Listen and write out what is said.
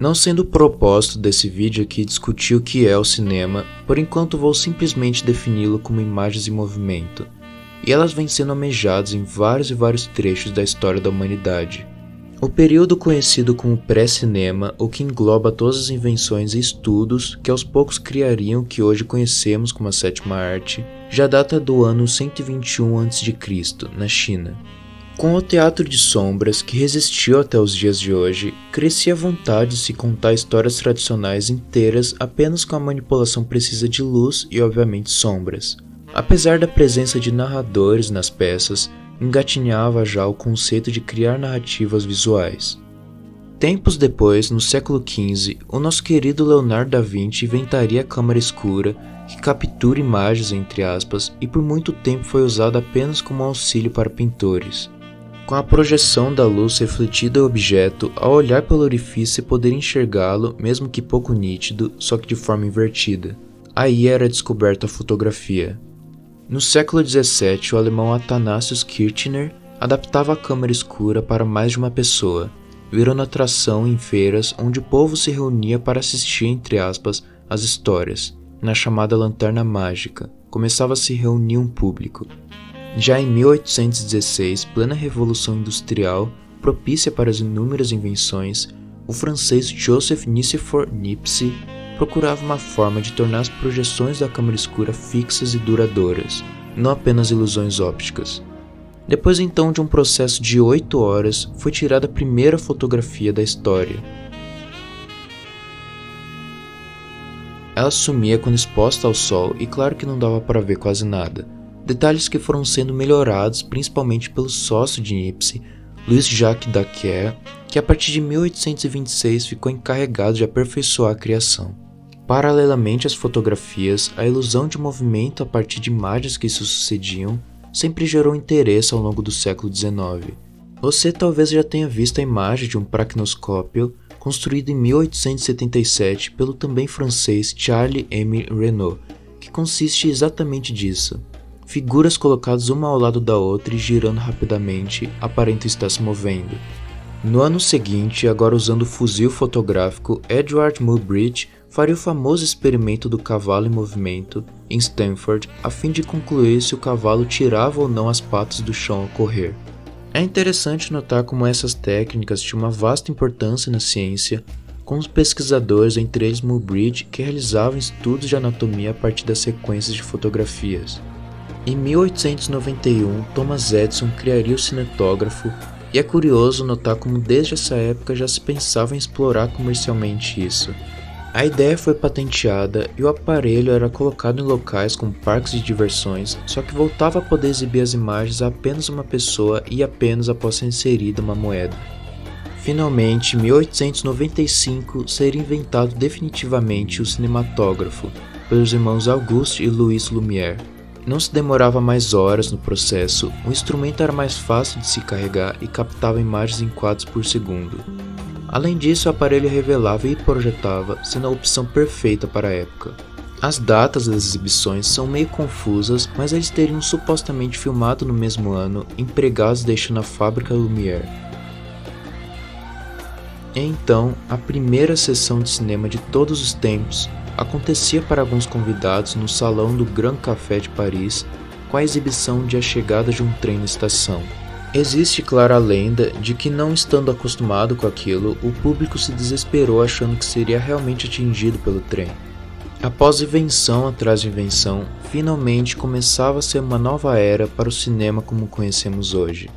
Não sendo o propósito desse vídeo aqui discutir o que é o cinema, por enquanto vou simplesmente defini-lo como imagens em movimento, e elas vêm sendo almejadas em vários e vários trechos da história da humanidade. O período conhecido como pré-cinema, o que engloba todas as invenções e estudos que aos poucos criariam o que hoje conhecemos como a sétima arte, já data do ano 121 a.C., na China. Com o teatro de sombras, que resistiu até os dias de hoje, crescia a vontade de se contar histórias tradicionais inteiras apenas com a manipulação precisa de luz e, obviamente, sombras. Apesar da presença de narradores nas peças, engatinhava já o conceito de criar narrativas visuais. Tempos depois, no século XV, o nosso querido Leonardo da Vinci inventaria a câmara escura, que captura imagens entre aspas, e por muito tempo foi usada apenas como auxílio para pintores. Com a projeção da luz refletida ao objeto, ao olhar pelo orifício você poderia enxergá-lo, mesmo que pouco nítido, só que de forma invertida. Aí era descoberta a fotografia. No século XVII, o alemão Athanasius Kirchner adaptava a câmara escura para mais de uma pessoa, virando atração em feiras onde o povo se reunia para assistir, entre aspas, as histórias. Na chamada Lanterna Mágica, começava a se reunir um público. Já em 1816, plena Revolução Industrial, propícia para as inúmeras invenções, o francês Joseph Nicéphore Niepce procurava uma forma de tornar as projeções da câmara escura fixas e duradouras, não apenas ilusões ópticas. Depois então de um processo de 8 horas, foi tirada a primeira fotografia da história. Ela sumia quando exposta ao sol e claro que não dava para ver quase nada. Detalhes que foram sendo melhorados principalmente pelo sócio de Niepce, Louis-Jacques Daguerre, que a partir de 1826 ficou encarregado de aperfeiçoar a criação. Paralelamente às fotografias, a ilusão de movimento a partir de imagens que se sucediam sempre gerou interesse ao longo do século XIX. Você talvez já tenha visto a imagem de um praquinoscópio construído em 1877 pelo também francês Charles-Émile Renault, que consiste exatamente disso. Figuras colocadas uma ao lado da outra e girando rapidamente, aparentam estar se movendo. No ano seguinte, agora usando o fuzil fotográfico, Edward Muybridge faria o famoso experimento do cavalo em movimento em Stanford, a fim de concluir se o cavalo tirava ou não as patas do chão ao correr. É interessante notar como essas técnicas tinham uma vasta importância na ciência, com os pesquisadores, entre eles Muybridge, que realizavam estudos de anatomia a partir das sequências de fotografias. Em 1891, Thomas Edison criaria o cinetógrafo, e é curioso notar como desde essa época já se pensava em explorar comercialmente isso. A ideia foi patenteada e o aparelho era colocado em locais como parques de diversões, só que voltava a poder exibir as imagens a apenas uma pessoa e apenas após ser inserida uma moeda. Finalmente, em 1895, seria inventado definitivamente o cinematógrafo, pelos irmãos Auguste e Louis Lumière. Não se demorava mais horas no processo, o instrumento era mais fácil de se carregar e captava imagens em quadros por segundo. Além disso, o aparelho revelava e projetava, sendo a opção perfeita para a época. As datas das exibições são meio confusas, mas eles teriam supostamente filmado no mesmo ano, empregados deixando a fábrica Lumière. E então, a primeira sessão de cinema de todos os tempos acontecia para alguns convidados no salão do Grand Café de Paris, com a exibição de A Chegada de um Trem na Estação. Existe clara lenda de que, não estando acostumado com aquilo, o público se desesperou achando que seria realmente atingido pelo trem. Após invenção atrás de invenção, finalmente começava a ser uma nova era para o cinema como conhecemos hoje.